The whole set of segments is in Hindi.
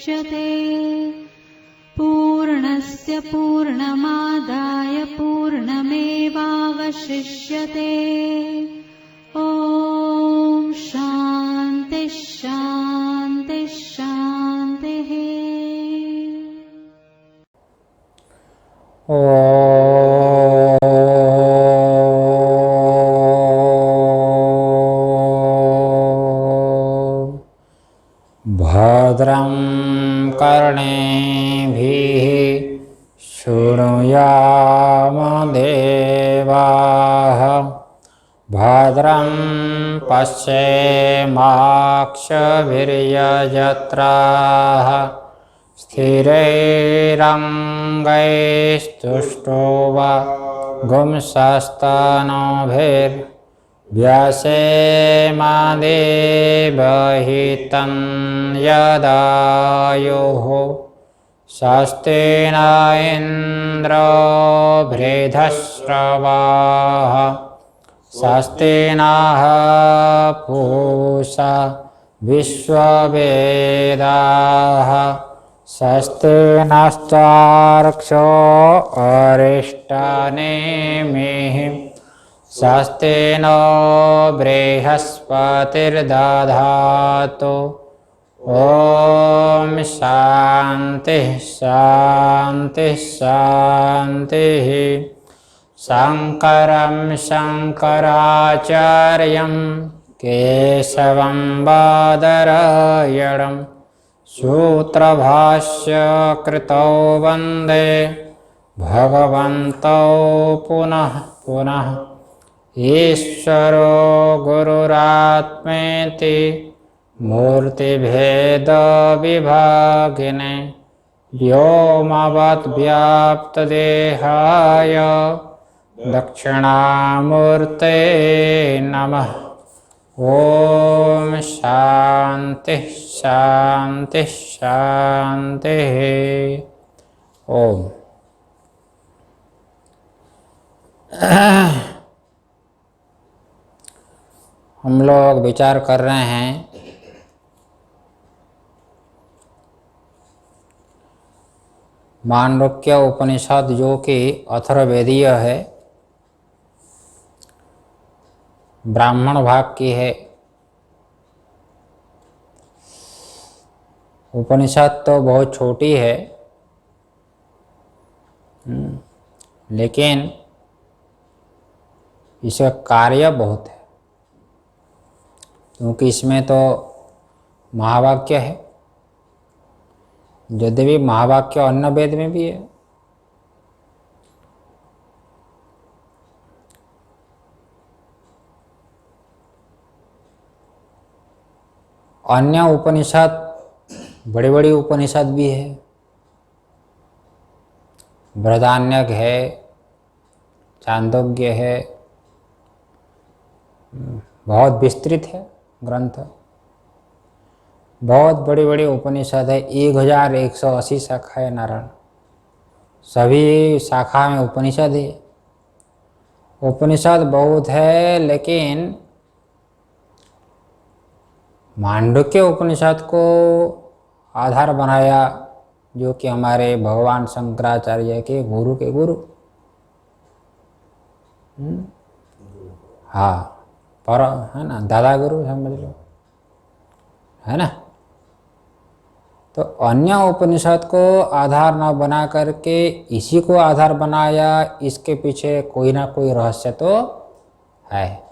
मुच्यते। पूर्णस्य पूर्णमादाय पूर्णमेवावशिष्यते। ॐ शान्ति शान्ति शान्तिः। भद्रं कर्णेभिः शृणुयाम देवाः। भद्रं पश्येमाक्षभिर्यजत्राः। स्थिरैरङ्गैस्तुष्टुवागुंसस्तनोभिर्व्यसेमादेवहितं यदायुः। स्वस्ति न इन्द्रो वृद्धश्रवाः। स्वस्ति नः पूषा विश्ववेदाः। स्वस्ति नश्चार्क्ष्यो अरिष्टनेमिः। स्वस्ति नो बृहस्पतिर्दधातु। ॐ शान्ति शान्ति शान्तिः। शङ्करं शङ्कराचार्यं केशवं बादरायणं सूत्रभाष्य कृतौ वन्दे भगवन्तौ पुनः पुनः। ईश्वरो गुरुरात्मेति मूर्तिभेदविभागिने व्योमवद्व्याप्तदेहाय दक्षिणामूर्ते नमः। ॐ शान्ति शान्ति शान्तिः। ओम। हम लोग विचार कर रहे हैं मांडुक्य उपनिषद जो कि अथर्ववेदीय है, ब्राह्मण भाग की है। उपनिषद तो बहुत छोटी है, लेकिन इसका कार्य बहुत है, क्योंकि इसमें तो महावाक्य है। यद्यपि महावाक्य अन्य वेद में भी है, अन्य उपनिषद बड़ी बड़ी उपनिषद भी है। बृहदारण्यक है, छांदोग्य है, बहुत विस्तृत है ग्रंथ। बहुत बड़ी बड़ी उपनिषद है। 1180 शाखा है नारायण। सभी शाखा में उपनिषद है। उपनिषद बहुत है, लेकिन मांडुक्य उपनिषद को आधार बनाया, जो कि हमारे भगवान शंकराचार्य के गुरु के गुरु, हाँ, पर है ना, दादा गुरु समझ लो, है ना। तो अन्य उपनिषद को आधार न बना करके इसी को आधार बनाया, इसके पीछे कोई ना कोई रहस्य तो है।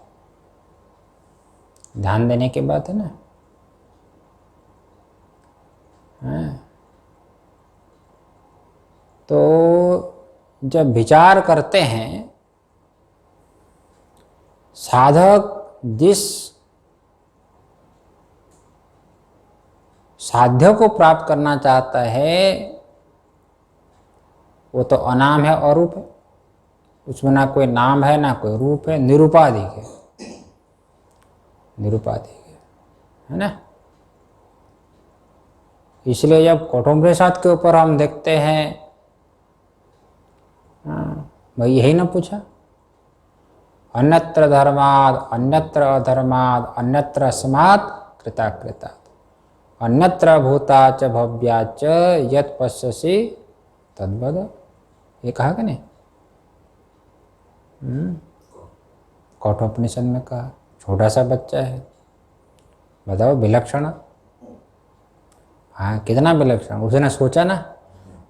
ध्यान देने की बात है ना। तो जब विचार करते हैं, साधक जिस साध्य को प्राप्त करना चाहता है वो तो अनाम है, अरूप है। उसमें ना कोई नाम है ना कोई रूप है, निरुपाधिक है, निरुपाधिक है ना। इसलिए जब कठोपनिषद के ऊपर हम देखते हैं, भाई यही ना पूछा, अन्यत्र धर्माद अन्यत्र अधर्माद अन्यत्र अस्मात् कृता कृता। अन्यत्र भूता च भव्या च यत् पश्यसि तद्वद, ये कहा कि नहीं? कठोपनिषद में कहा। छोटा सा बच्चा है, बताओ विलक्षण। हाँ, कितना विलक्षण। उसने सोचा ना,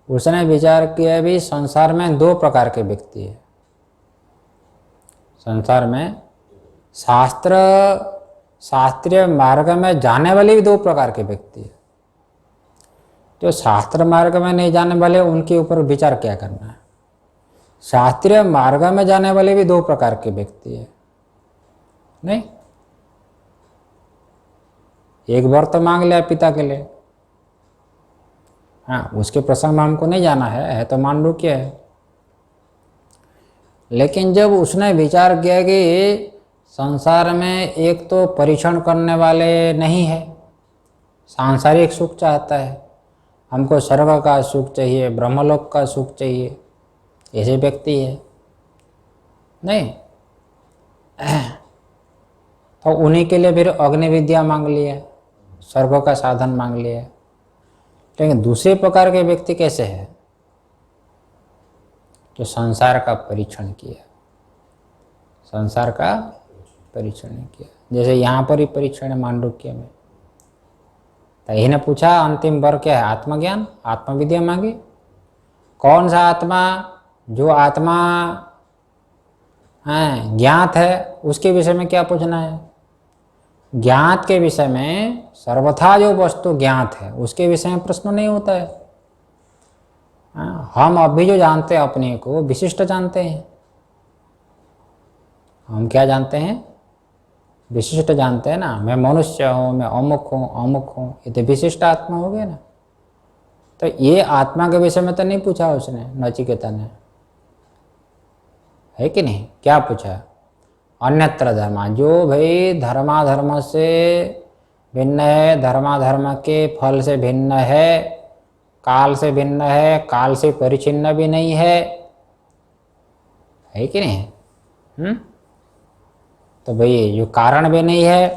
उसने विचार किया भी संसार में दो प्रकार के व्यक्ति है। संसार में शास्त्रीय मार्ग में जाने वाले भी दो प्रकार के व्यक्ति है। जो शास्त्र मार्ग में नहीं जाने वाले उनके ऊपर विचार क्या करना है। शास्त्रीय मार्ग में जाने वाले भी दो प्रकार के व्यक्ति है। नहीं, एक बार तो मांग लिया पिता के लिए, हाँ, उसके प्रसंग में हमको नहीं जाना है तो मान लो क्या है। लेकिन जब उसने विचार किया कि संसार में एक तो परीक्षण करने वाले नहीं है, सांसारिक सुख चाहता है, हमको स्वर्ग का सुख चाहिए, ब्रह्मलोक का सुख चाहिए, ऐसे व्यक्ति है नहीं, तो उन्हीं के लिए फिर अग्नि विद्या मांग लिया, स्वर्ग का साधन मांग लिया। लेकिन दूसरे प्रकार के व्यक्ति कैसे है? जो संसार का परीक्षण किया, संसार का परीक्षण किया। जैसे यहाँ पर ही परीक्षण है मांडुक्य में। तो यही ने पूछा अंतिम वर क्या है? आत्मज्ञान, आत्मविद्या मांगी। कौन सा आत्मा? जो आत्मा है ज्ञात है, उसके विषय में क्या पूछना है? ज्ञात के विषय में सर्वथा जो वस्तु ज्ञात है उसके विषय में प्रश्न नहीं होता है। हम अभी जो जानते हैं अपने को विशिष्ट जानते हैं। हम क्या जानते हैं? विशिष्ट जानते हैं ना। मैं मनुष्य हूँ, मैं अमुक हूँ, अमुक हूँ, ये तो विशिष्ट आत्मा हो गया ना। तो ये आत्मा के विषय में तो नहीं पूछा उसने, नचिकेता ने, है कि नहीं? क्या पूछा? अन्यत्र धर्मा, जो भाई धर्माधर्म से भिन्न है, धर्माधर्म के फल से भिन्न है, काल से भिन्न है, काल से परिचिन्न भी नहीं है कि नहीं? तो भाई जो कारण भी नहीं है,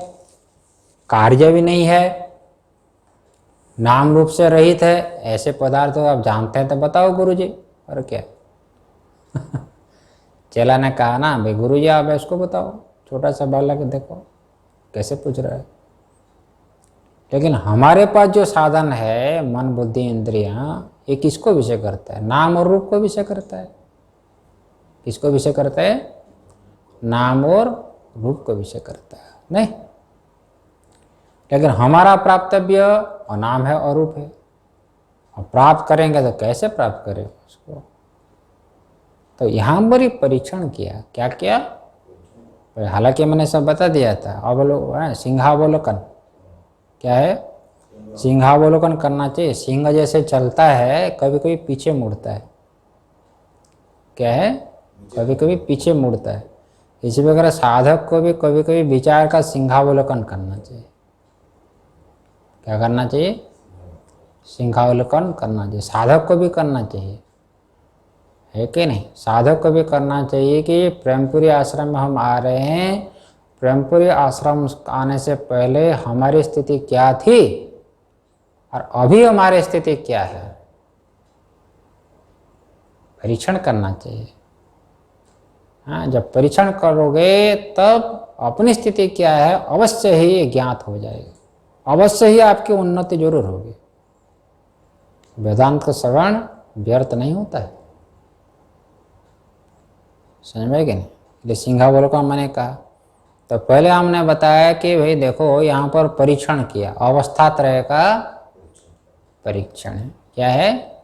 कार्य भी नहीं है, नाम रूप से रहित है, ऐसे पदार्थ तो आप जानते हैं तो बताओ गुरुजी। और क्या चेला ने कहा ना, भाई गुरुजी आप इसको बताओ। छोटा सा बालक देखो कैसे पूछ रहा है। लेकिन हमारे पास जो साधन है, मन बुद्धि इंद्रियां, ये किसको विषय करता है? नाम और रूप को विषय करता है। किसको विषय करता है? नाम और रूप को विषय करता है, नहीं। लेकिन हमारा प्राप्तव्य नाम है और रूप है। और प्राप्त करेंगे तो कैसे प्राप्त करें उसको? तो यहाँ पर ही परीक्षण किया। क्या किया? हालांकि मैंने सब बता दिया था। सिंहावलोकन क्या है? सिंहावलोकन करना चाहिए। सिंह जैसे चलता है, कभी कभी पीछे मुड़ता है। क्या है? कभी कभी पीछे मुड़ता है। इसी प्रकार साधक को भी कभी कभी विचार का सिंहावलोकन करना चाहिए। क्या करना चाहिए? सिंहावलोकन करना चाहिए। साधक को भी करना चाहिए, है कि नहीं? साधक को भी करना चाहिए कि प्रेमपुरी आश्रम में हम आ रहे हैं, प्रेमपुरी आश्रम आने से पहले हमारी स्थिति क्या थी और अभी हमारी स्थिति क्या है, परीक्षण करना चाहिए। हाँ, जब परीक्षण करोगे तब अपनी स्थिति क्या है अवश्य ही ज्ञात हो जाएगी, अवश्य ही आपकी उन्नति जरूर होगी। वेदांत का श्रवण व्यर्थ नहीं होता है, समझ में कि नहीं? इसलिए सिंहावलोकन मैंने कहा। तो पहले हमने बताया कि भाई देखो यहाँ पर परीक्षण किया, अवस्थात्रय का परीक्षण है। क्या है?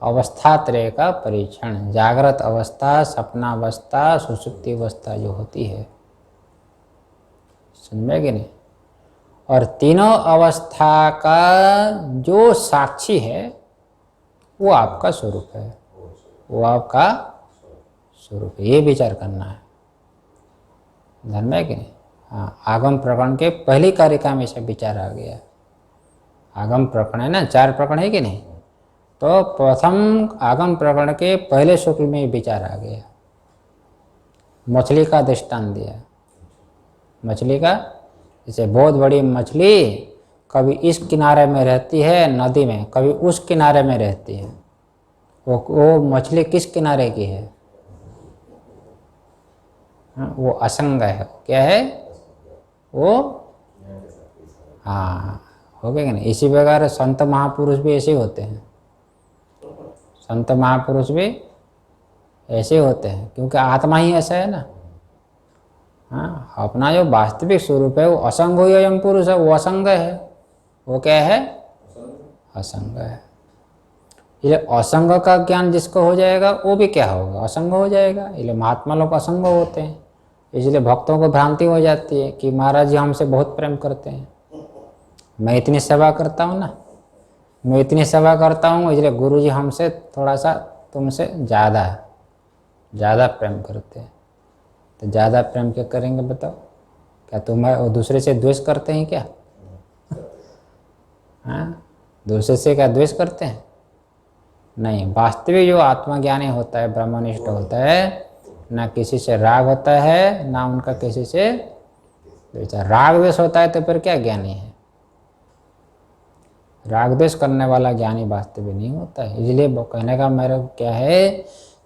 अवस्थात्रय का परीक्षण। जागृत अवस्था, सपनावस्था, सुषुप्ति अवस्था जो होती है, समझ में कि नहीं? और तीनों अवस्था का जो साक्षी है वो आपका स्वरूप है, वो आपका स्वरूप है। ये विचार करना है, ध्यान में कि नहीं? हाँ, आगम प्रकरण के पहली कारिका में से विचार आ गया। आगम प्रकरण है ना, 4 प्रकरण है कि नहीं? तो प्रथम आगम प्रकरण के पहले शुक्ल में विचार आ गया। मछली का दृष्टांत दिया। मछली का, जैसे बहुत बड़ी मछली कभी इस किनारे में रहती है नदी में, कभी उस किनारे में रहती है। वो मछली किस किनारे की है? वो असंग है। क्या है वो? हाँ, हो गया कि नहीं? इसी प्रकार संत महापुरुष भी ऐसे होते हैं। संत महापुरुष भी ऐसे होते हैं, क्योंकि आत्मा ही ऐसा है ना। हाँ, अपना जो वास्तविक स्वरूप है वो असंग ही अयम पुरुष है, वो असंग है। वो क्या है? असंग है। ये असंग का ज्ञान जिसको हो जाएगा वो भी क्या होगा? असंग हो जाएगा। इसलिए महात्मा लोग असंग होते हैं। इसलिए भक्तों को भ्रांति हो जाती है कि महाराज जी हमसे बहुत प्रेम करते हैं, मैं इतनी सेवा करता हूँ ना, मैं इतनी सेवा करता हूँ, इसलिए गुरु जी हमसे थोड़ा सा तुमसे ज़्यादा प्रेम करते हैं। तो ज़्यादा प्रेम क्या करेंगे बताओ? क्या तुम्हारे दूसरे से द्वेष करते हैं क्या? हाँ, दूसरे से क्या द्वेष करते हैं? नहीं। वास्तविक जो आत्मज्ञानी होता है, ब्रह्मनिष्ठ होता है, ना किसी से राग होता है, ना उनका किसी से द्वेष। राग द्वेष होता है तो फिर क्या ज्ञानी है? राग द्वेष करने वाला ज्ञानी वास्तविक नहीं होता है। इसलिए वो कहने का मेरा क्या है,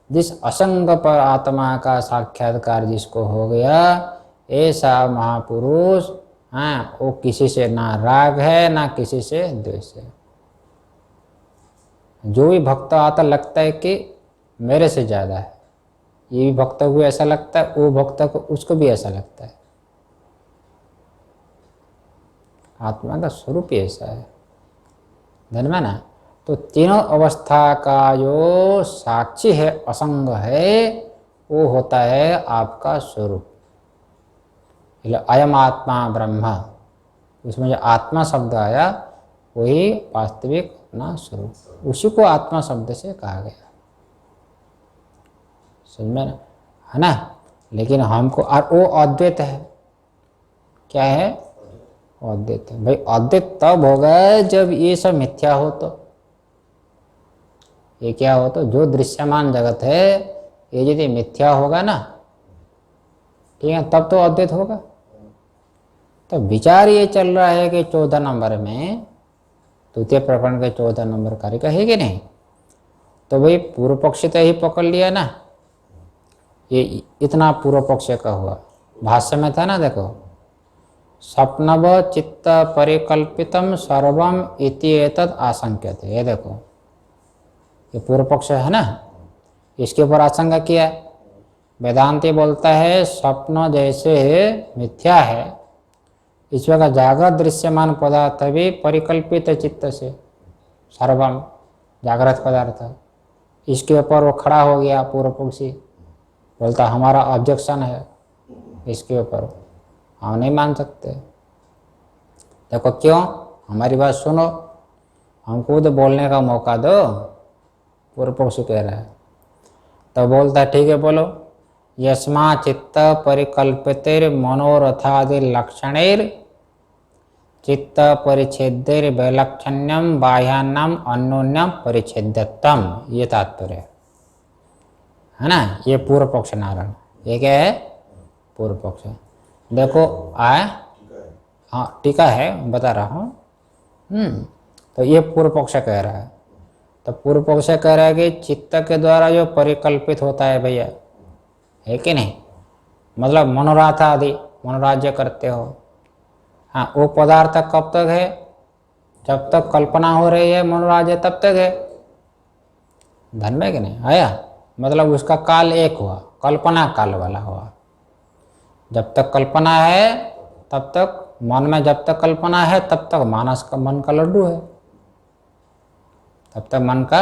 जिस असंग पर आत्मा का साक्षात्कार जिसको हो गया, ऐसा महापुरुष, हाँ, वो किसी से ना राग है ना किसी से द्वेष है। जो भी भक्त आता लगता है कि मेरे से ज़्यादा है, ये भी भक्त को ऐसा लगता है, वो भक्त को उसको भी ऐसा लगता है। आत्मा का स्वरूप ही ऐसा है, ध्यान में ना। तो तीनों अवस्था का जो साक्षी है, असंग है, वो होता है आपका स्वरूप। अयम आत्मा ब्रह्म, उसमें जो आत्मा शब्द आया वही वास्तविक अपना स्वरूप, उसी को आत्मा शब्द से कहा गया। समझ में ना, है ना। लेकिन हमको, और वो अद्वैत है। क्या है? अद्वैत है। भाई अद्वैत तब होगा जब ये सब मिथ्या हो। तो ये क्या हो? तो जो दृश्यमान जगत है ये यदि मिथ्या होगा ना, ठीक है, तब तो अद्वैत होगा। तो विचार ये चल रहा है कि 14 नंबर में, द्वितीय प्रकरण के 14 नंबर कार्य का है कि नहीं? तो भाई पूर्व पक्ष तो ही पकड़ लिया ना, ये इतना पूर्व पक्ष का हुआ। भाष्य में था ना, देखो, स्वप्नव चित्त परिकल्पितम सर्वम इति एतद् आशंक्यते। ये देखो, ये पूर्व पक्ष है ना, इसके ऊपर आशंका किया। वेदांती बोलता है स्वप्न जैसे मिथ्या है, इस प्रकार जागृत दृश्यमान पदार्थ भी परिकल्पित चित्त से, सर्वम जागृत पदार्थ। इसके ऊपर वो खड़ा हो गया पूर्व पक्षी, बोलता हमारा ऑब्जेक्शन है इसके ऊपर, हम नहीं मान सकते। देखो क्यों, हमारी बात सुनो, हमको तो बोलने का मौका दो। पूर्व पक्षी कह रहा है, तो बोलता है ठीक है बोलो। यस्मा चित्त परिकल्पितेर मनोरथादि लक्षणेर चित्त परिच्छेदेर वैलक्षण्यम बाह्यान्नम अन्योन्यम परिच्छेदत्तम, ये तात्पर्य है ना। ये पूर्व पक्ष नारायण, ये क्या है? पूर्व पक्ष। देखो आए, हाँ टीका है, बता रहा हूँ। तो ये पूर्व पक्ष कह रहा है। तो पूर्व पक्ष कह रहा है कि चित्त के द्वारा जो परिकल्पित होता है भैया, है कि नहीं, मतलब मनोरथ आदि, मनोराज्य करते हो, हाँ, वो पदार्थ कब तक है? जब तक कल्पना हो रही है मनोराज्य तब तक है। धन में कि नहीं आया, मतलब उसका काल एक हुआ, कल्पना काल वाला हुआ। जब तक कल्पना है तब तक मन में, जब तक कल्पना है तब तक मानस का, मन का लड्डू है, तब तक मन का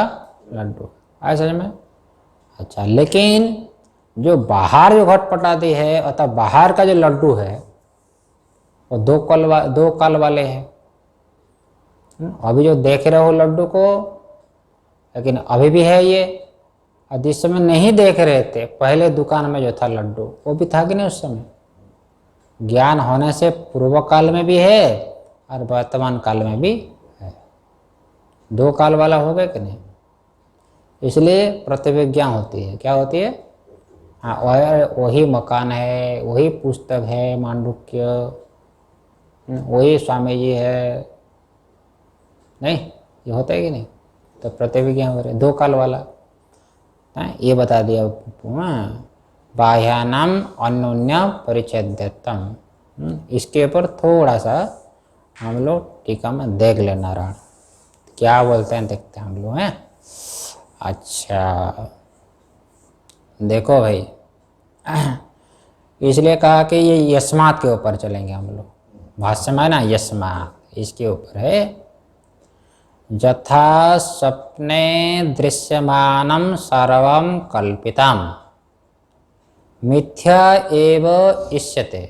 लड्डू आया समझ में। अच्छा, लेकिन जो बाहर जो घटपटाती है, अतः बाहर का जो लड्डू है वो दो काल वाले हैं। अभी जो देख रहे हो लड्डू को, लेकिन अभी भी है ये, और जिस समय नहीं देख रहे थे पहले दुकान में जो था लड्डू, वो भी था कि नहीं उस समय? ज्ञान होने से पूर्व काल में भी है और वर्तमान काल में भी है, दो काल वाला हो गया कि नहीं। इसलिए प्रतिविज्ञा होती है। क्या होती है? हाँ, वही मकान है, वही पुस्तक है, मांडुक्य, वही स्वामी जी है, नहीं, ये होता है कि नहीं? तो प्रतिविज्ञा हो रहे, दो काल वाला है, ये बता दिया। बाह्यानाम अन्योन्य परिच्छेद्यत्वम, इसके ऊपर थोड़ा सा हम लोग टीका में देख लेना रहा, क्या बोलते हैं देखते हैं हम लोग हैं। अच्छा देखो भाई, इसलिए कहा कि ये यस्मात के ऊपर चलेंगे हम लोग, भाष्य में ना यस्मात, इसके ऊपर है। यथा स्वप्ने दृश्यमानं सर्वं कल्पितम् मिथ्या एव इष्यते।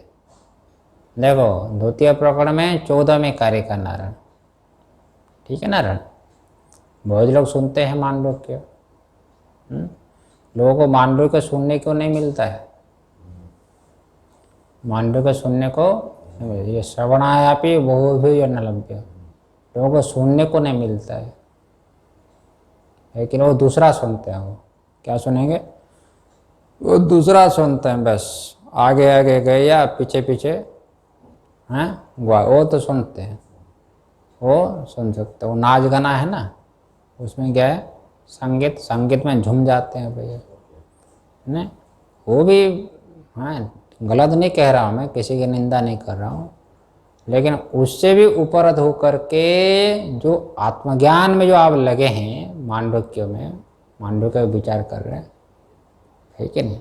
देखो द्वितीय प्रकरण में 14वें कार्य का नारायण, ठीक है नारायण। बहुत लोग सुनते हैं मांडव्य, लोगों को मांडव्य सुनने को नहीं मिलता है, मांडव्य सुनने को ये श्रवणायापि बहुभिः न लभ्य, लोगों को सुनने को नहीं मिलता है, लेकिन वो दूसरा सुनते हैं। वो क्या सुनेंगे? वो दूसरा सुनते हैं, बस आगे आगे गए या पीछे पीछे हैं, वो तो सुनते हैं, वो सुन सकते। वो नाच गाना है ना, उसमें क्या है, संगीत, संगीत में झूम जाते हैं भैया, है, वो भी हाँ, गलत नहीं कह रहा हूँ मैं, किसी की निंदा नहीं कर रहा हूँ, लेकिन उससे भी ऊपर होकर के जो आत्मज्ञान में जो आप लगे हैं मांडव्य में, मांडव्य का विचार कर रहे हैं, है कि नहीं?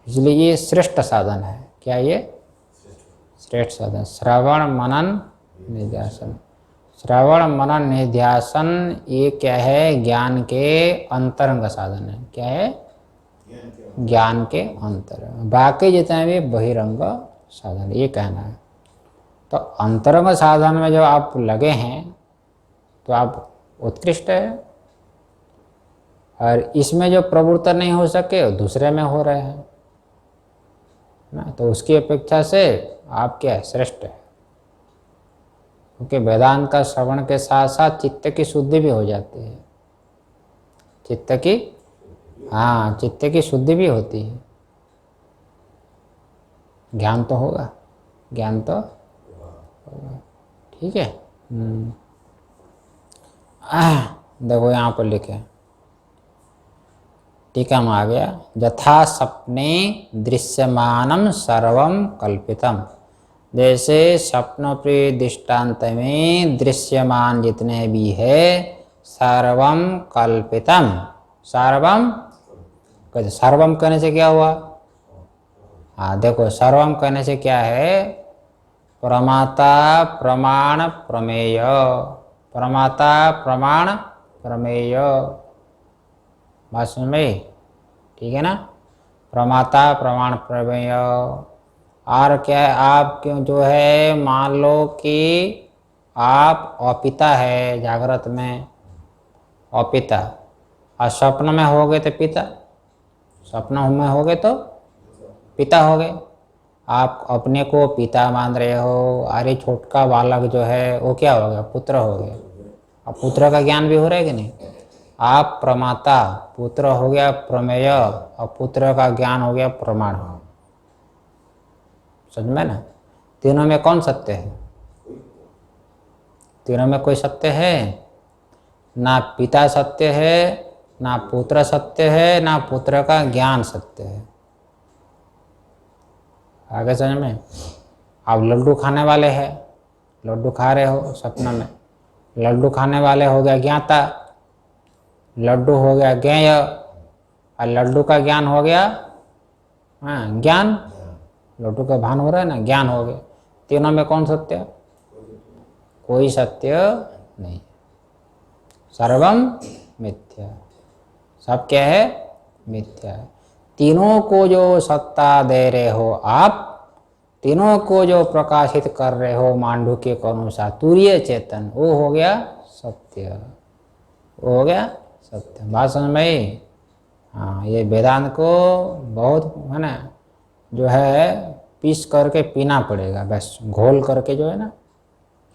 इसलिए ये श्रेष्ठ साधन है। क्या ये श्रेष्ठ साधन? श्रवण मनन निध्यासन, श्रवण मनन निध्यासन, ये क्या है? ज्ञान के अंतरंग साधन है। क्या है? ज्ञान के अंतरंग, बाकी जितने भी बहिरंग साधन, ये कहना है। तो अंतरंग साधन में जो आप लगे हैं तो आप उत्कृष्ट है, और इसमें जो प्रवृत्त नहीं हो सके दूसरे में हो रहे हैं ना, तो उसकी अपेक्षा से आप क्या है? श्रेष्ठ है। क्योंकि वेदांत का श्रवण के साथ साथ चित्त की शुद्धि भी हो जाती है, चित्त की, हाँ, चित्त की शुद्धि भी होती है। ज्ञान तो होगा, ज्ञान तो होगा, ठीक है। देखो यहाँ पर लिखे, टीका में आ गया, यथा सपने दृश्यमानं सर्वं कल्पितम, जैसे स्वप्न प्रिय दृष्टांत में दृश्यमान जितने भी है सर्वं कल्पितम, सर्वम, सर्वम कहने से क्या हुआ? हाँ देखो, सर्वम कहने से क्या है? प्रमाता प्रमाण प्रमेय, प्रमाता प्रमाण प्रमेय, बात समझ में, ठीक है ना? प्रमाता प्रमाण प्रमेय। और क्या है? आप क्यों जो है, मान लो कि आप अपिता है जागृत में, अपिता, और स्वप्न में हो गए तो पिता, स्वप्न में हो गए तो पिता हो गए। आप अपने को पिता मान रहे हो, अरे छोटका बालक जो है वो क्या हो गया? पुत्र हो गया। अब पुत्र का ज्ञान भी हो रहा है कि नहीं? आप प्रमाता, पुत्र हो गया प्रमेय, और पुत्र का ज्ञान हो गया प्रमाण। समझ में ना? तीनों में कौन सत्य है? तीनों में कोई सत्य है? ना पिता सत्य है, ना पुत्र सत्य है, ना पुत्र का ज्ञान सत्य है। आगे समझ में? आप लड्डू खाने वाले हैं, लड्डू खा रहे हो सपना में, लड्डू खाने वाले हो गया ज्ञाता, लड्डू हो गया ज्ञेय, और लड्डू का ज्ञान हो गया, हाँ, ज्ञान, लड्डू का भान हो रहा है ना, ज्ञान हो गया। तीनों में कौन सत्य? कोई सत्य नहीं, सर्वम मिथ्या, सब क्या है? मिथ्या है। तीनों को जो सत्ता दे रहे हो आप, तीनों को जो प्रकाशित कर रहे हो मांडुक्य के अनुसार, तुरीय चेतन, वो हो गया सत्य, वो हो गया सत्य। बात समझ में? हाँ, ये वेदांत को बहुत है ना, जो है पीस करके पीना पड़ेगा, बस घोल करके जो है ना,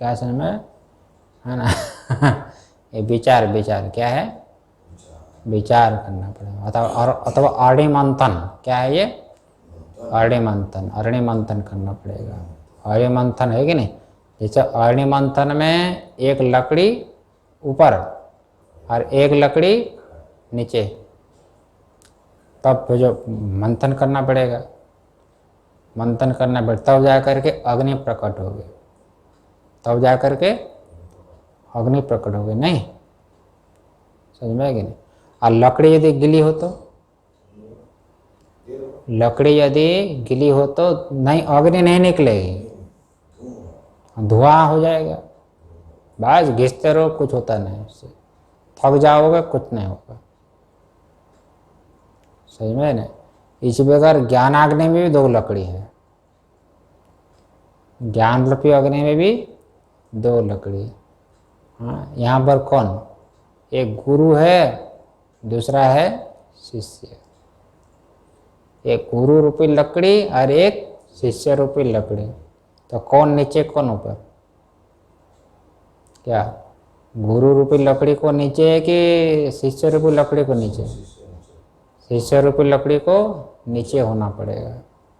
क्या समझ में, है ना? ये विचार, विचार क्या है? विचार करना पड़ेगा, अथवा अरणि मंथन, क्या है ये? अरणि मंथन, अरणि मंथन करना पड़ेगा। अरणि मंथन है कि नहीं? जैसे अरणि मंथन में एक लकड़ी ऊपर और एक लकड़ी नीचे, तब फिर जो मंथन करना पड़ेगा, मंथन करना पड़ेगा, तब जा करके अग्नि प्रकट होगी, तब जा करके अग्नि प्रकट होगी। नहीं समझ में आएगी नहीं। और लकड़ी यदि गिली हो तो, लकड़ी यदि गिली हो तो नहीं, अग्नि नहीं निकलेगी, धुआं हो जाएगा। बस घिसते रहो, कुछ होता नहीं उससे, थक जाओगे, कुछ नहीं होगा। सही में ना। इसी प्रकार ज्ञानाग्नि में भी दो लकड़ी है, ज्ञान रूपी अग्नि में भी दो लकड़ी। हाँ, यहाँ पर कौन, एक गुरु है, दूसरा है शिष्य। एक गुरु रूपी लकड़ी और एक शिष्य रूपी लकड़ी। तो कौन नीचे कौन ऊपर? क्या गुरु रूपी लकड़ी को नीचे है कि शिष्य रूपी लकड़ी को नीचे? शिष्य रूपी लकड़ी को नीचे होना पड़ेगा,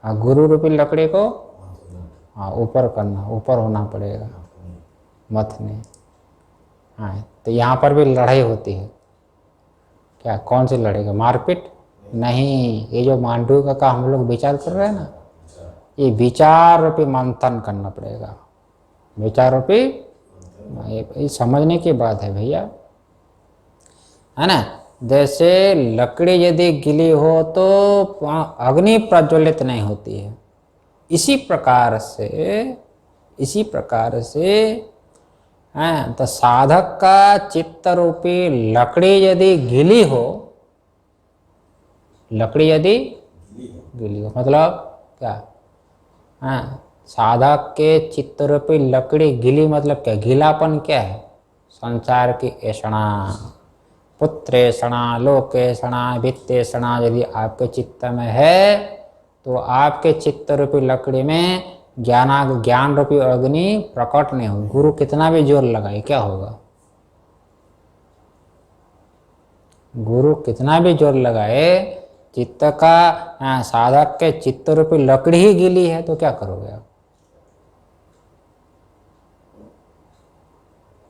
और गुरु रूपी लकड़ी को हाँ ऊपर करना, ऊपर होना पड़ेगा, मथने। हाँ, तो यहाँ पर भी लड़ाई होती है। क्या कौन सी लड़ेगा? मारपीट नहीं, ये जो मांडू का हम लोग विचार कर रहे हैं ना, ये विचार रूपी मंथन करना पड़ेगा, विचार रूपी। ये समझने की बात है भैया, है ना। जैसे लकड़ी यदि गिली हो तो अग्नि प्रज्वलित नहीं होती है, इसी प्रकार से हैं, तो साधक का चित्त रूपी लकड़ी यदि गिली हो, लकड़ी यदि गिली हो मतलब क्या? हाँ, साधक के चित्त रूपी लकड़ी गिली मतलब क्या? गीलापन क्या है? संसार की ऐषणा, पुत्रेषणा, लोकेषणा, वित्तेषणा यदि आपके चित्त में है, तो आपके चित्त रूपी लकड़ी में ज्ञान रूपी अग्नि प्रकट नहीं होगी। गुरु कितना भी जोर लगाए क्या होगा? गुरु कितना भी जोर लगाए, चित्त का साधक के चित्त रूपी लकड़ी ही गीली है तो क्या करोगे आप?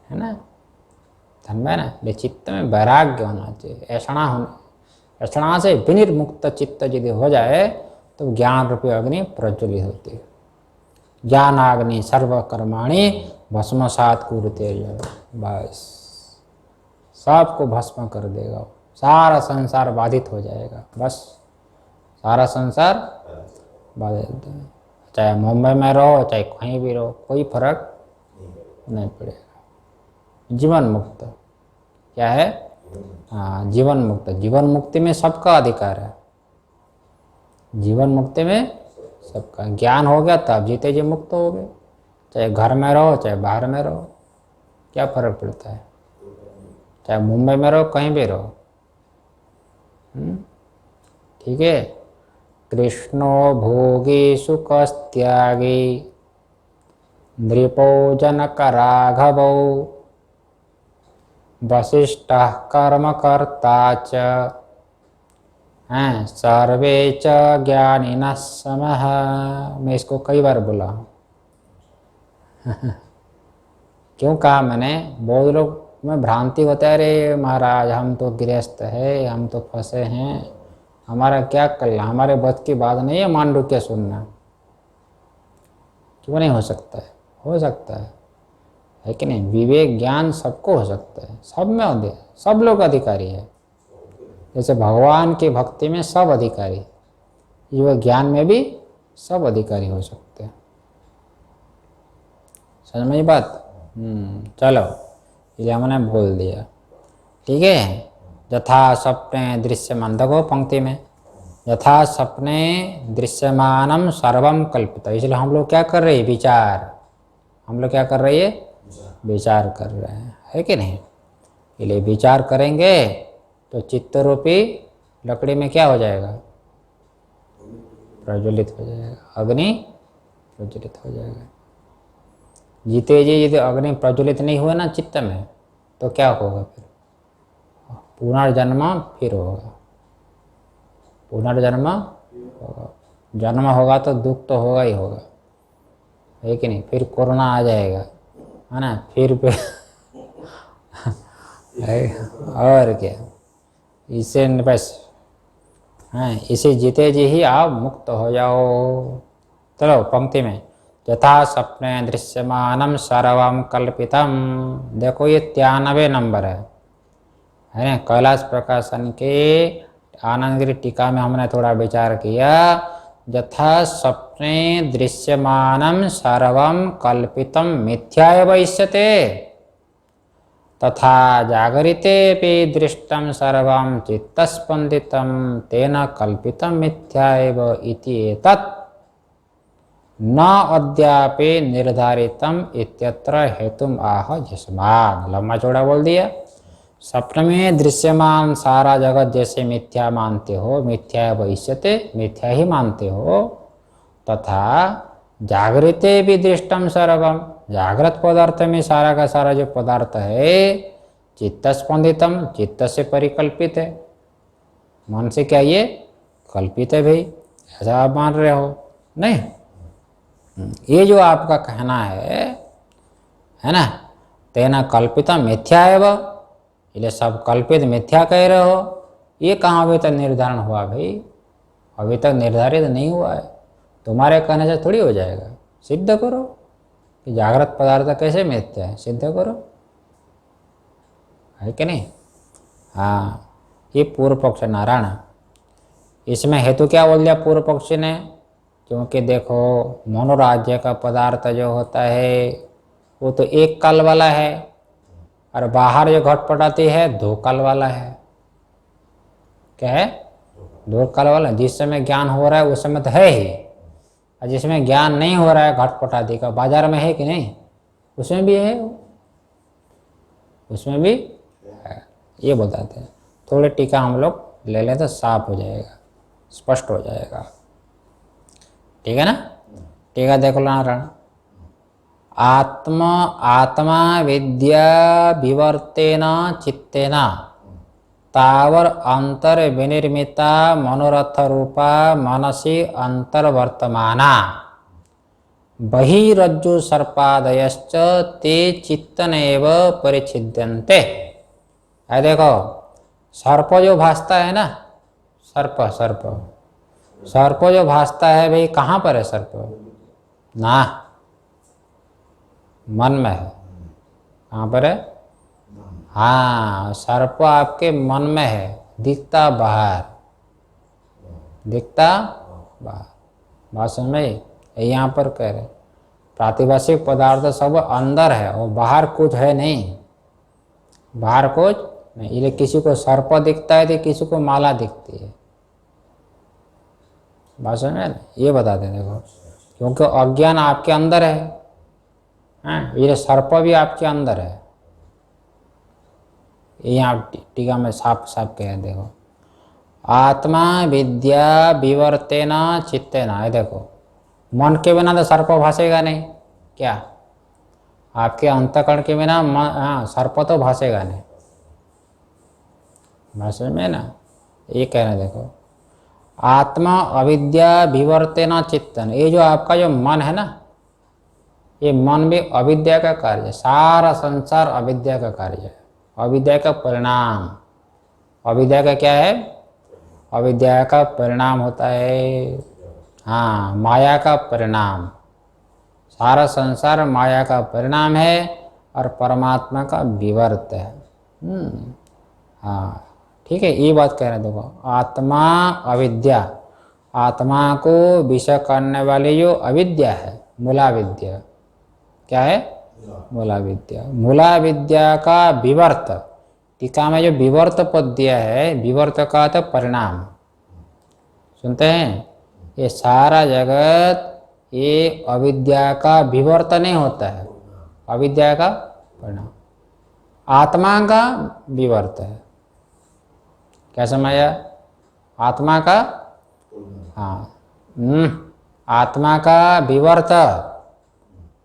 है ना, धन है ना। चित्त में वैराग्य होना चाहिए, ऐषणा से विनिर्मुक्त चित्त यदि हो जाए तो ज्ञान रूपी अग्नि प्रज्वलित होती है। ज्ञानाग्नि सर्वकर्माणि भस्मसात् कुरुते, बस सबको भस्म कर देगा, सारा संसार बाधित हो जाएगा, बस सारा संसार बाधित। चाहे मुंबई में रहो चाहे कहीं भी रहो, कोई फर्क नहीं पड़ेगा। जीवन मुक्त क्या है? हाँ, जीवन मुक्त। जीवन मुक्ति में सबका अधिकार है, जीवन मुक्ति में सबका। ज्ञान हो गया तब जीते जी मुक्त हो गए, चाहे घर में रहो चाहे बाहर में रहो, क्या फर्क पड़ता है? चाहे मुंबई में रहो कहीं भी रहो, ठीक है। कृष्णो भोगी सुखस्त्यागी नृपो जनक राघवो वसिष्ठः कर्मकर्ता च हैं सर्वे च ज्ञानिनः समः। मैं इसको कई बार बोला हूँ क्यों कहा मैंने? बहुत लोग में भ्रांति होता है, अरे महाराज हम तो गृहस्थ है, हम तो फंसे हैं, हमारा क्या कल्याण, हमारे बस की बात नहीं है मांडू क्या सुनना। क्यों नहीं हो सकता है? हो सकता है कि नहीं? विवेक ज्ञान सबको हो सकता है, सब में सब लोग अधिकारी है। जैसे भगवान की भक्ति में सब अधिकारी, ये ज्ञान में भी सब अधिकारी हो सकते हैं। समझ में बात? चलो, ये हमने बोल दिया, ठीक है। यथा सपने दृश्यमान, देखो पंक्ति में यथा सपने दृश्यमानम सर्वम कल्पित, इसलिए हम लोग क्या कर रहे हैं? विचार। हम लोग क्या कर रहे हैं? विचार कर रहे हैं, है कि नहीं? इसलिए विचार करेंगे तो चित्त रूपी लकड़ी में क्या हो जाएगा? प्रज्वलित हो जाएगा, अग्नि प्रज्वलित हो जाएगा। जीते जी यदि अग्नि प्रज्वलित नहीं हुआ ना चित्त में, तो क्या होगा? फिर पुनर्जन्म फिर होगा, पुनर्जन्म होगा। जन्म होगा तो दुख तो होगा ही होगा, है कि नहीं? फिर कोरोना आ जाएगा, है ना, फिर है। और क्या, इसे बस, हाँ, इसे जीते जी ही आप मुक्त हो जाओ। चलो पंक्ति में, यथा सपने दृश्यमानम सर्वम कल्पितम। देखो ये 93 नंबर है ना। कैलाश प्रकाशन के आनंदगिरी टीका में हमने थोड़ा विचार किया। यथा सपने दृश्यमानम सर्वम कल्पितम मिथ्या एव इष्यते, तथा जागरितेऽपि दृष्टं सर्वं चित्तस्पन्दितं तेन कल्पितं मिथ्या एव इति एतत् न अद्यापि निर्धारितम इत्यत्र हेतुम आह यस्मात्। लंबा चौड़ा बोल दिया। स्वप्न में दृश्यमान सारा जगत जैसे मिथ्या मानते हो, मिथ्या भविष्यते, मिथ्या ही मानते हो, तथा जागृते भी दृष्टम सर्वम, जागृत पदार्थ में सारा का सारा जो पदार्थ है चित्त स्पंदितम, चित्त से परिकल्पित है, मन से क्या ये कल्पित है भाई, ऐसा आप मान रहे हो नहीं। ये जो आपका कहना है ना, तेना कल्पितम मिथ्या है वह, इसलिए सब कल्पित मिथ्या कह रहे हो, ये कहाँ अभी तक निर्धारण हुआ भाई? अभी तक निर्धारित नहीं हुआ है। तुम्हारे कहने से थोड़ी हो जाएगा। सिद्ध करो कि जागृत पदार्थ कैसे मिथ्या है, सिद्ध करो, है कि नहीं। हाँ, ये पूर्व पक्ष नारायण। इसमें हेतु क्या बोल दिया पूर्व पक्षी ने? क्योंकि देखो मनोराज्य का पदार्थ जो होता है वो तो एक काल वाला है, और बाहर जो घटपट आती है दो काल वाला है। क्या है? दो काल वाला। जिस समय ज्ञान हो रहा है उस समय तो है ही, और जिसमें ज्ञान नहीं हो रहा है घटपट आदि का, बाजार में है कि नहीं, उसमें भी है, उसमें भी है। ये बताते हैं। थोड़े टीका हम लोग ले लें तो साफ हो जाएगा, स्पष्ट हो जाएगा, ठीक है ना। टीका देखो नारायण। आत्मा विद्या विवर्तेन चित्तेन तावर अंतर विनिर्मिता मनोरथ रूपा मनसी अंतर्वर्तमाना बहिरज्जु सर्पादयश्च ते चित्तनेव परिच्छिद्यन्ते। है देखो, सर्प जो भासता है ना, सर्प सर्प सर्प जो भासता है भाई, कहाँ पर है सर्प? ना, मन में है। कहाँ पर है? हाँ, सर्प आपके मन में है, दिखता बाहर, दिखता बाहर। बात समझ में? यहाँ पर कह रहे प्रातिभाषिक पदार्थ सब अंदर है और बाहर कुछ है नहीं, बाहर कुछ नहीं। इसलिए किसी को सर्प दिखता है तो किसी को माला दिखती है। बात समझ में? ये बताते हैं देखो, क्योंकि अज्ञान आपके अंदर है, ये सर्प भी आपके अंदर है। यहाँ टीका में साफ साफ कह देखो, आत्मा विद्या विवर्तेन चित्तेन। है देखो, मन के बिना तो सर्प भासेगा नहीं। क्या? आपके अंतःकरण के बिना सर्प तो भासेगा नहीं। भाषण में ना ये कह रहे देखो, आत्मा अविद्या विवर्तेन चित्तन। ये जो आपका जो मन है ना, ये मन भी अविद्या का कार्य है। सारा संसार अविद्या का कार्य है, अविद्या का परिणाम। अविद्या का क्या है? अविद्या का परिणाम होता है, हाँ, माया का परिणाम। सारा संसार माया का परिणाम है और परमात्मा का विवर्त है। हाँ, ठीक है, ये बात कह रहे हैं देखो, आत्मा अविद्या, आत्मा को विषय करने वाली जो अविद्या है, मूला विद्या। क्या है? मूला विद्या। मूला विद्या का विवर्त, टीका में जो विवर्त पद दिया है, विवर्त का तो परिणाम। सुनते हैं? ये सारा जगत ये अविद्या का विवर्त नहीं होता है, अविद्या का परिणाम। आत्मा का विवर्त है। क्या समझा? आत्मा का, हाँ, आत्मा का विवर्त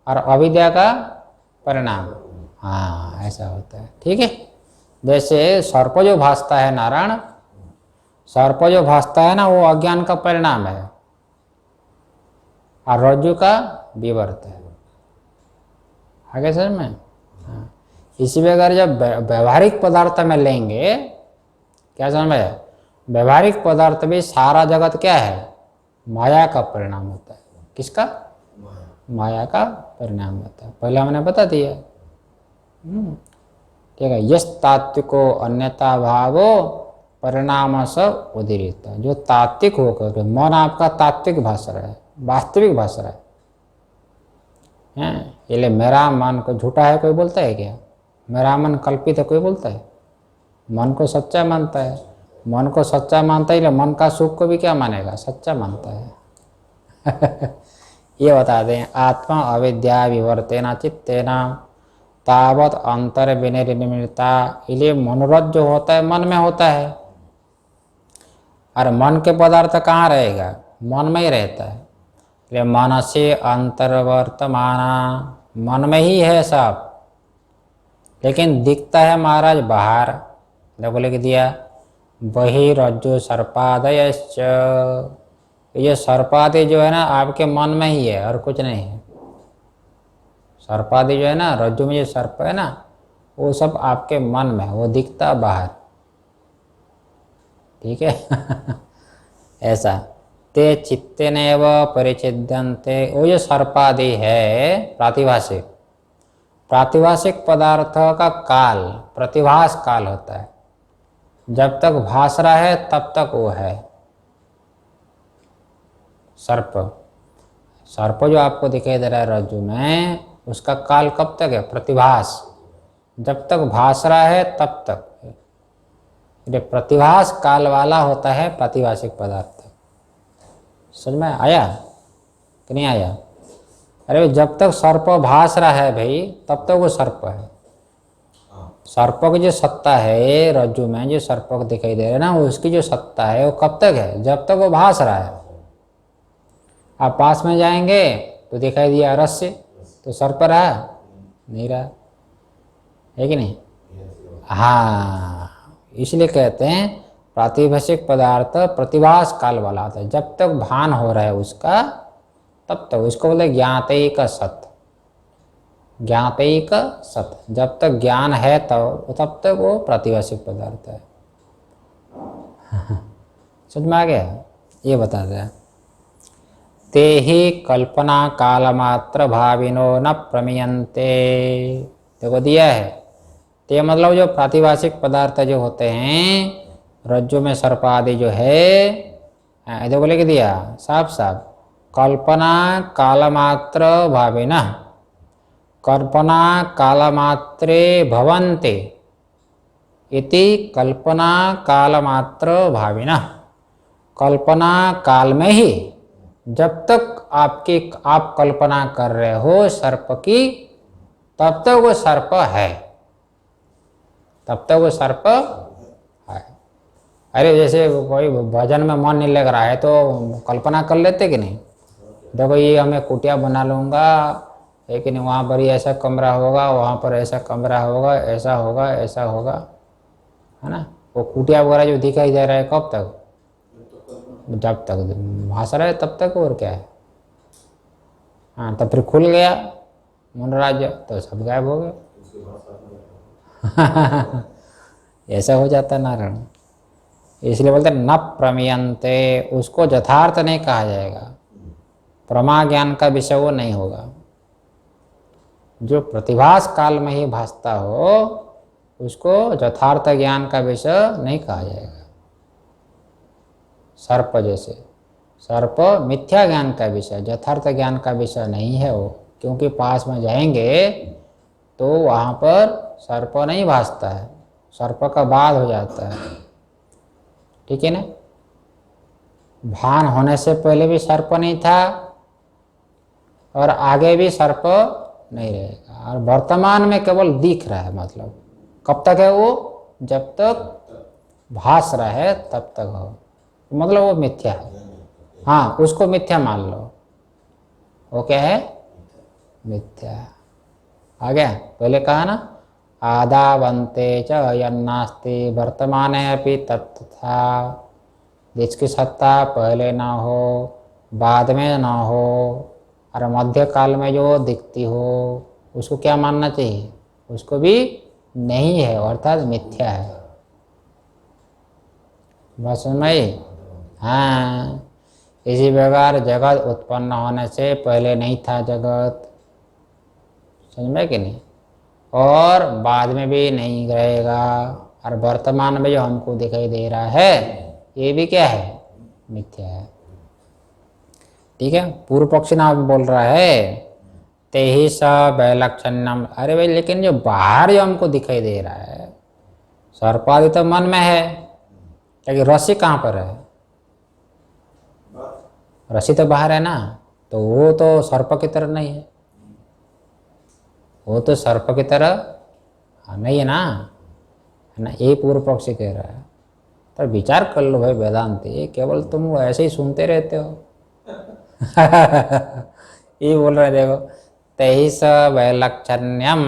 और अविद्या का परिणाम। हाँ, ऐसा होता है, ठीक है। जैसे सर्प जो भासता है नारायण, सर्प जो भासता है ना, वो अज्ञान का परिणाम है और रज्जु का विवर्त है। आगे समझ में? हाँ, इसी प्रकार जब व्यवहारिक पदार्थ में लेंगे, क्या समझ में, व्यवहारिक पदार्थ भी सारा जगत क्या है, माया का परिणाम होता है। किसका? माया का परिणाम होता है। पहले हमने बता दिया। ठीक है। यस तात्विको अन्यथा भावो परिणाम स उदीरित। जो तात्विक होकर के, मन आपका तात्विक भाष रहा है, वास्तविक भाष रहा है। इसलिए मेरा मन को झूठा है कोई बोलता है क्या? मेरा मन कल्पित है कोई बोलता है? मन को सच्चा मानता है। मन को सच्चा मानता है, मन का सुख को भी क्या मानेगा? सच्चा मानता है। ये बता दें, आत्मा अविद्या विवर्तेना चित्तेना तावत अंतर विनिर्मिता। इसलिए मनोरथ जो होता है मन में होता है, और मन के पदार्थ कहाँ रहेगा? मन में ही रहता है। इसलिए मन से अंतर्वर्तमाना, मन में ही है सब, लेकिन दिखता है महाराज बाहर। देखो लिख दिया, बहिरज्जु सर्पादयश्च। ये सर्पादि जो है ना आपके मन में ही है और कुछ नहीं है। सर्पादि जो है ना, रज्जु में जो सर्प है ना, वो सब आपके मन में है, वो दिखता बाहर। ठीक है। ऐसा ते चित्तेनैव परिचिद्यन्ते। वो जो सर्पादि है प्रातिभाषिक, प्रातिभाषिक पदार्थ का काल प्रतिभास काल होता है। जब तक भास रहा है तब तक वो है। सर्प, सर्प जो आपको दिखाई दे रहा है रज्जु में, उसका काल कब तक है? प्रतिभास। जब तक भास रहा है तब तक। ये प्रतिभास काल वाला होता है प्रातिभाषिक पदार्थ। समझ में आया कि नहीं आया? अरे जब तक सर्प भास रहा है भाई, तब तक वो सर्प है। सर्प की जो सत्ता है रज्जु में, जो सर्प को दिखाई दे रहा है ना, उसकी जो सत्ता है वो कब तक है? जब तक वो भास रहा है। आप पास में जाएंगे तो दिखाई दिया रस्सी, तो सर्प रहा? नहीं रहा है कि नहीं? हाँ, इसलिए कहते हैं प्रातिभाषिक पदार्थ प्रतिभास काल वाला होता है। जब तक भान हो रहा है उसका, तब तक उसको बोलते ज्ञातैक सत। ज्ञातैक सत, जब तक ज्ञान है तब तक वो प्रातिभाषिक पदार्थ है। समझ में आ गया? ये बताते हैं, ते ही कल्पना कालमात्र भाविनो न प्रमीयन्ते। देखो दिया है, ते मतलब जो प्रातिभाषिक पदार्थ जो होते हैं, रज्जु में सर्प आदि जो है, देखो लिख दिया साफ साफ, कल्पना कालमात्र भाविना, कल्पना कालमात्रे भवन्ते इति कल्पना कालमात्र भाविना। कल्पना काल में ही, जब तक आप कल्पना कर रहे हो सर्प की, तब तक वो सर्प है, तब तक वो सर्प है। अरे जैसे कोई भजन में मन नहीं लग रहा है तो कल्पना कर लेते कि नहीं? देखो ये हमें कुटिया बना लूँगा, लेकिन वहाँ पर ही ऐसा कमरा होगा, वहाँ पर ऐसा कमरा होगा, ऐसा होगा, ऐसा होगा, है ना? वो कुटिया वगैरह जो दिखाई दे रहा है कब तक? जब तक भास रहा है तब तक। और क्या है? हाँ, तब फिर खुल गया मनोराज्य तो सब गायब हो गए। ऐसा हो जाता है नारायण। इसलिए बोलते न प्रमीयन्ते, उसको यथार्थ नहीं कहा जाएगा। प्रमा ज्ञान का विषय वो नहीं होगा। जो प्रतिभास काल में ही भासता हो उसको यथार्थ ज्ञान का विषय नहीं कहा जाएगा। सर्प जैसे, सर्प मिथ्या ज्ञान का विषय, यथार्थ ज्ञान का विषय नहीं है वो, क्योंकि पास में जाएंगे तो वहाँ पर सर्प नहीं भासता है, सर्प का बाध हो जाता है। ठीक है ना? भान होने से पहले भी सर्प नहीं था और आगे भी सर्प नहीं रहेगा, और वर्तमान में केवल दिख रहा है। मतलब कब तक है वो? जब तक भास रहा है तब तक हो, मतलब वो मिथ्या है। हाँ, उसको मिथ्या मान लो, वो क्या है? मिथ्या। आ गया? पहले कहा ना, आदावंते च यन्नास्ति वर्तमाने अपि तत्था। जिसकी सत्ता पहले ना हो, बाद में ना हो, और मध्य काल में जो दिखती हो, उसको क्या मानना चाहिए? उसको भी नहीं है, अर्थात मिथ्या है। बात समझ में आई? हाँ, इसी प्रकार जगत उत्पन्न होने से पहले नहीं था जगत, समझ में कि नहीं, और बाद में भी नहीं रहेगा, और वर्तमान में जो हमको दिखाई दे रहा है ये भी क्या है, मिथ्या है। ठीक है, पूर्व पक्षी नाम बोल रहा है ते ही स वैलक्षण्यम। अरे भाई, लेकिन जो बाहर जो हमको दिखाई दे रहा है, सर्पादि तो मन में है, लेकिन रस्सी कहाँ पर है? रस्सी तो बाहर है ना, तो वो तो सर्प की तरह नहीं है, वो तो सर्प की तरह नहीं है ना, है ना, ये पूर्व पक्षी कह रहा है। तो विचार कर लो भाई वेदांती, केवल तुम ऐसे ही सुनते रहते हो। ये बोल रहे देखो, तेईस वैलक्षण्यम,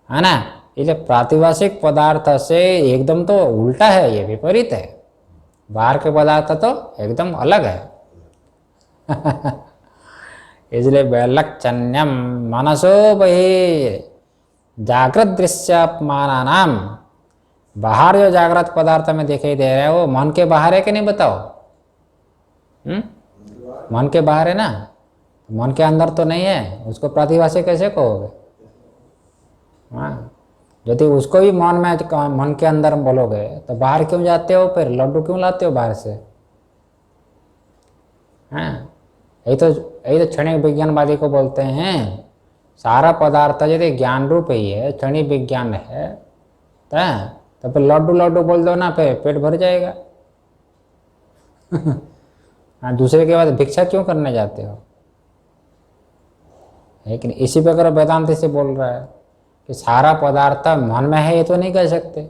है ना, ये प्रातिभाषिक पदार्थ से एकदम तो उल्टा है, ये विपरीत है। बाहर के पदार्थ तो एकदम अलग है। इसलिए वैलक्षण्यम मनसो बहि जागृत दृश्यमानानाम, बाहर जो जागृत पदार्थ में दिखाई दे रहा है वो मन के बाहर है कि नहीं बताओ? मन के बाहर है ना, मन के अंदर तो नहीं है, उसको प्रातिभाषिक कैसे कहोगे? हाँ, यदि उसको भी मन के अंदर बोलोगे तो बाहर क्यों जाते हो, फिर लड्डू क्यों लाते हो बाहर से? हाँ, यही तो क्षणिक विज्ञानवादी को बोलते हैं। सारा पदार्थ यदि ज्ञान रूप ही है, क्षणिक विज्ञान है, तो फिर लड्डू लड्डू बोल दो ना, फिर पेट भर जाएगा। हाँ, दूसरे के बाद भिक्षा क्यों करने जाते हो? लेकिन इसी प्रकार वेदांत से बोल रहा है कि सारा पदार्थ मन में है, ये तो नहीं कह सकते।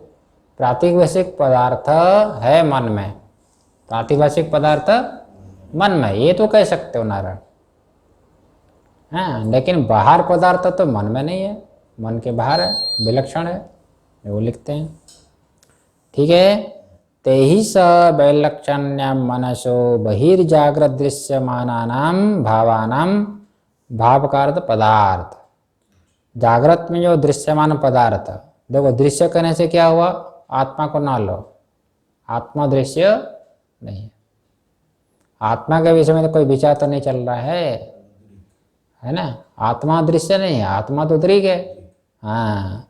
प्रातिभाषिक पदार्थ है मन में, प्रातिभाषिक पदार्थ मन में, ये तो कह सकते हो नारायण। हाँ, लेकिन बाहर पदार्थ तो मन में नहीं है, मन के बाहर है, विलक्षण है, वो लिखते हैं। ठीक है, ते ही स वैलक्षण्यम मनसो बहिर्जाग्रत दृश्यमानानाम भावानाम, भाव का अर्थ पदार्थ, जागृत में जो दृश्यमान पदार्थ, देखो दृश्य करने से क्या हुआ, आत्मा को ना लो, आत्मा दृश्य नहीं है, आत्मा के विषय में तो कोई विचार तो नहीं चल रहा है ना, आत्मा दृश्य नहीं है, आत्मा तो दृग है। हाँ,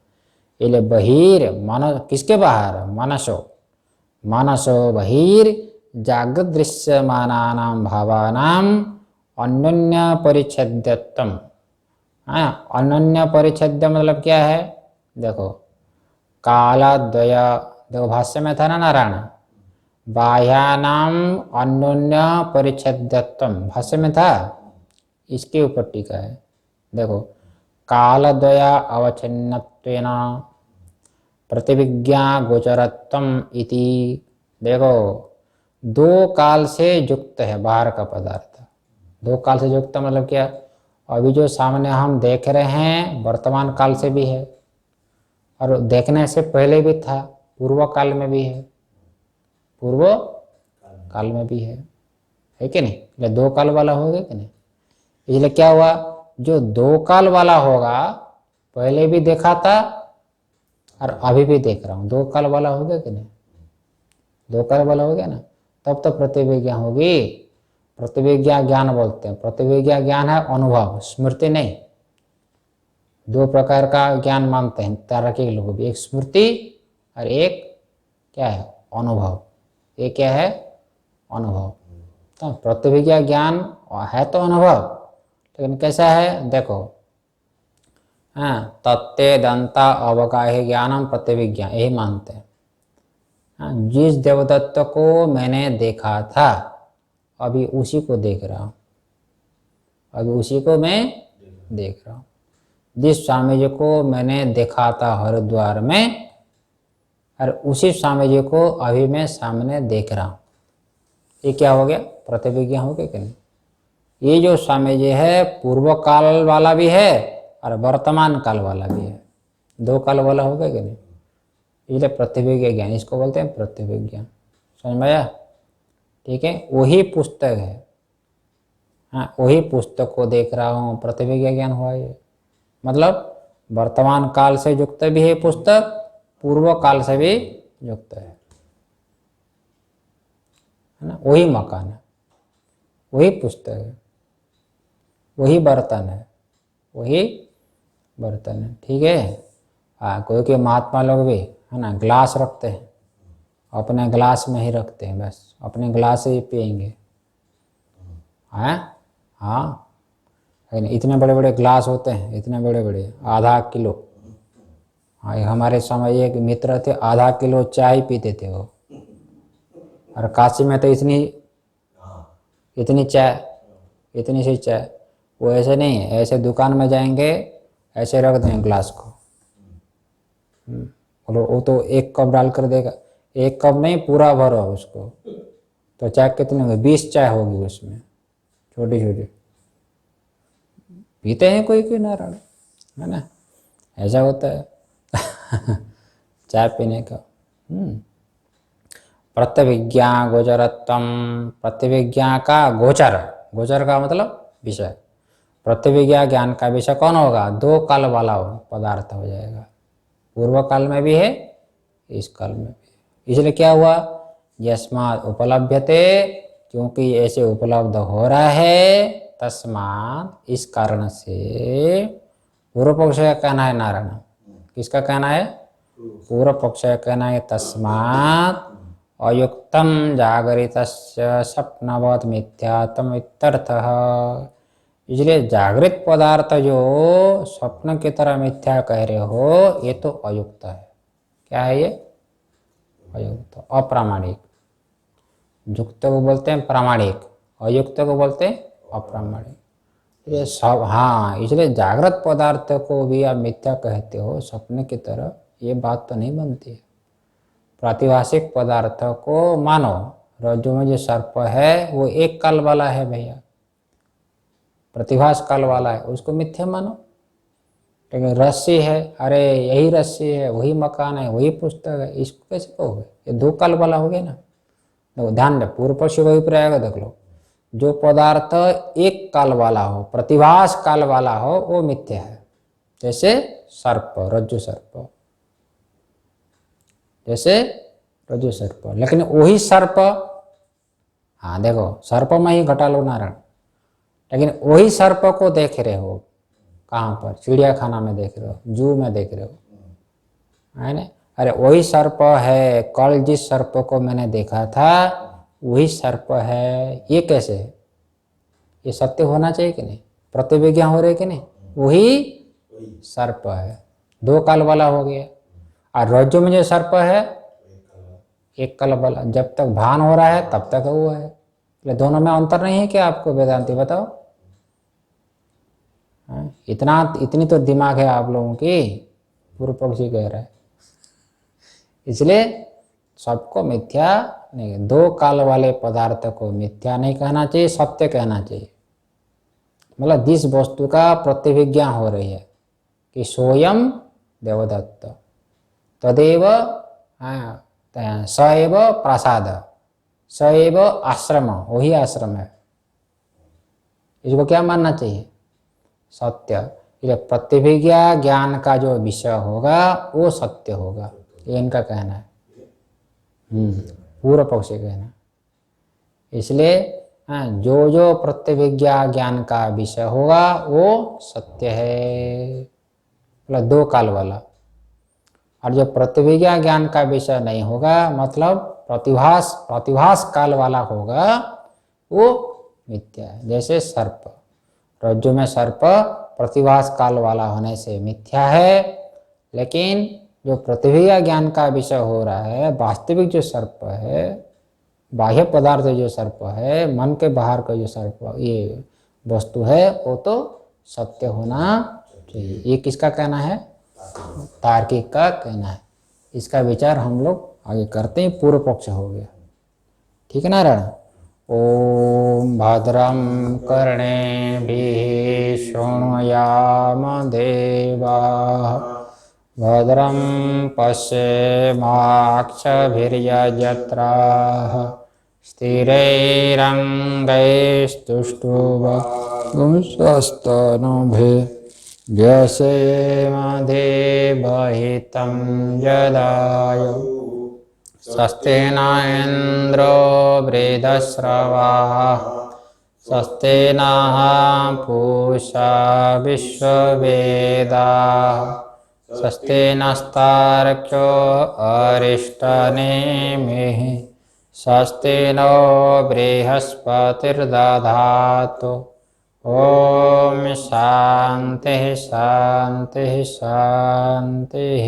इसलिए बहिर मन, किसके बाहर, मनसो, मनसो बहिर जागृत दृश्यमानानाम भावानाम अन्योन्य परिच्छेद्यत्वम। हाँ, अनन्य परिच्छेद्य मतलब क्या है, देखो कालद्वय, देखो भाष्य में था ना नारायण, बाह्यानाम अन्योन्य परिच्छेद्यत्वम, भाष्य में था, इसके ऊपर टीका है। देखो कालद्वय अवच्छिन्नत्वेन प्रतिविज्ञा गोचरत्वम इति, देखो दो काल से युक्त है बाहर का पदार्थ। दो काल से युक्त मतलब क्या, अभी जो सामने हम देख रहे हैं वर्तमान काल से भी है, और देखने से पहले भी था, पूर्व काल में भी है, पूर्व काल में भी है कि नहीं? इसलिए दो काल वाला होगा कि नहीं? इसलिए क्या हुआ, जो दो काल वाला होगा, पहले भी देखा था और अभी भी देख रहा हूँ, दो काल वाला हो गया कि नहीं? दो काल वाला हो गया ना, तब तो प्रतिविज्ञा होगी। प्रतिविज्ञा ज्ञान बोलते हैं, प्रतिविज्ञा ज्ञान है अनुभव, स्मृति नहीं। दो प्रकार का ज्ञान मानते हैं तार्किक लोग भी, एक स्मृति और एक क्या है, अनुभव। ये क्या है, अनुभव। तो प्रतिविज्ञा ज्ञान है तो अनुभव, लेकिन कैसा है देखो, हाँ, तत्ते दंता अवगाही ज्ञानम प्रतिविज्ञा, यही मानते हैं। हाँ, जिस देवदत्त को मैंने देखा था अभी उसी को देख रहा हूँ, अभी उसी को मैं देख रहा हूँ। जिस स्वामी जी को मैंने देखा था हरिद्वार में, और उसी स्वामी जी को अभी मैं सामने देख रहा हूँ, ये क्या हो गया, प्रतिविज्ञा हो गया कि नहीं? ये जो स्वामी जी है पूर्व काल वाला भी है और वर्तमान काल वाला भी है, दो काल वाला हो गया कि नहीं? इसलिए प्रतिविज्ञा ज्ञान, इसको बोलते हैं प्रतिविज्ञा। समझ में आया? ठीक है, वही पुस्तक है, हाँ, वही पुस्तक को देख रहा हूँ, प्रतिविज्ञा ज्ञान हुआ ये। मतलब वर्तमान काल से युक्त भी है पुस्तक, पूर्व काल से भी युक्त है ना। वही मकान है, वही पुस्तक है, वही बर्तन है, वही बर्तन है। ठीक है। हाँ, कोई महात्मा लोग भी है ना ग्लास रखते हैं, अपने ग्लास में ही रखते हैं, बस अपने ग्लास से ही पियेंगे। हाँ हाँ, इतने बड़े बड़े ग्लास होते हैं, इतने बड़े बड़े, आधा किलो। हाँ, हमारे समय एक मित्र थे, आधा किलो चाय पीते थे वो। और काशी में तो इतनी चाय, इतनी सी चाय। वो ऐसे नहीं है, ऐसे दुकान में जाएंगे, ऐसे रख देंगे ग्लास को। वो तो एक कप डाल कर देगा, एक कप नहीं पूरा भरो उसको। तो चाय कितनी होगी, 20 चाय होगी उसमें, छोटी छोटी। पीते हैं कोई नारायण, है ना, ऐसा होता है चाय पीने का। प्रत्यभिज्ञा गोचरत्वम, प्रत्यभिज्ञा का गोचर, गोचर का मतलब विषय। प्रत्यभिज्ञा ज्ञान का विषय कौन होगा, 2 काल वाला पदार्थ हो जाएगा। पूर्व काल में भी है, इस काल में भी है। इसलिए क्या हुआ, यस्मात् उपलभ्यते, क्योंकि ऐसे उपलब्ध हो रहा है, तस्मात् इस कारण से। पूर्व पक्ष का कहना है नारायण, किसका कहना है, पूर्व पक्ष का कहना है तस्मात् अयुक्तम जागरितस्य स्वप्नवत् मिथ्यात्म इत्यर्थः। इसलिए जागृत पदार्थ जो स्वप्न की तरह मिथ्या कह रहे हो, ये तो अयुक्त है। क्या है ये, अयुक्त, अप्रामाणिक। युक्त को बोलते हैं प्रामाणिक, अयुक्त को बोलते हैं अप्रामाणिक। ये सब, हाँ, इसलिए जागृत पदार्थ को भी आप मिथ्या कहते हो सपने की तरह, ये बात तो नहीं बनती है। प्रातिभाषिक पदार्थ को मानो, रज्जु में जो सर्प है वो एक काल वाला है भैया, प्रतिभास काल वाला है, उसको मिथ्या मानो। लेकिन रस्सी है, अरे यही रस्सी है, वही मकान है, वही पुस्तक है, इसको कैसे कहोगे, ये 2 काल वाला हो गया ना। देखो ध्यान दे, पूर्व पक्ष वही प्रयाग देख लो, जो पदार्थ एक काल वाला हो, प्रतिभास काल वाला हो, वो मिथ्या है। जैसे सर्प, रज्जु सर्प, जैसे रज्जु सर्प। लेकिन वही सर्प, हाँ देखो सर्प में ही घटा लो नारायण, लेकिन वही सर्प को देख रहे हो कहाँ पर, चिड़ियाखाना में देख रहे हो, जू में देख रहे हो, है ना। अरे वही सर्प है, कल जिस सर्प को मैंने देखा था वही सर्प है, ये कैसे है, ये सत्य होना चाहिए कि नहीं, प्रतिविज्ञा हो रही कि नहीं, वही सर्प है, 2 काल वाला हो गया। और रज्जु में जो सर्प है एक काल वाला, जब तक भान हो रहा है तब तक हुआ है। दोनों में अंतर नहीं है क्या, आपको वेदांती बताओ। इतनी तो दिमाग है आप लोगों की, पूर्व पक्षी कह रहा है। इसलिए सबको मिथ्या नहीं, 2 काल वाले पदार्थ को मिथ्या नहीं कहना चाहिए, सत्य कहना चाहिए। मतलब जिस वस्तु का प्रतिविज्ञा हो रही है कि सोयम देवदत्त, तदेव सएव प्रसाद, सएव आश्रम, वही आश्रम है, इसको क्या मानना चाहिए, सत्य। ये प्रतिविज्ञा ज्ञान का जो विषय होगा वो सत्य होगा, ये इनका कहना है, पूर्व पक्ष कहना। इसलिए जो जो प्रतिविज्ञा ज्ञान का विषय होगा वो सत्य है, मतलब 2 काल वाला। और जो प्रतिविज्ञा ज्ञान का विषय नहीं होगा, मतलब प्रतिभास काल वाला होगा, वो मिथ्या है। जैसे सर्प, रज्जु में सर्प प्रतिभास काल वाला होने से मिथ्या है, लेकिन जो प्रतिविज्ञा ज्ञान का विषय हो रहा है, वास्तविक जो सर्प है, बाह्य पदार्थ जो सर्प है, मन के बाहर का जो सर्प ये वस्तु है, वो तो सत्य होना चाहिए। ये किसका कहना है, तार्किक का कहना है। इसका विचार हम लोग आगे करते हैं, पूर्व पक्ष हो गया। ठीक है नारायण। ओम भद्रम कर्णेभिः शृणुयाम देवाः, भद्रं पश्येमाक्षभिर्यजत्राः, स्थिरैरङ्गैस्तुष्टुवस्तनूभिः व्यसेम देवहितं यदाय स्वस्ति न इन्द्रो वृद्धश्रवाः स्वस्ति नः पूषा विश्ववेदाः स्वस्ति नस्तार्क्ष्यो अरिष्टनेमिः स्वस्ति नो बृहस्पतिर्दधातु ॐ शान्तिः शान्तिः शान्तिः।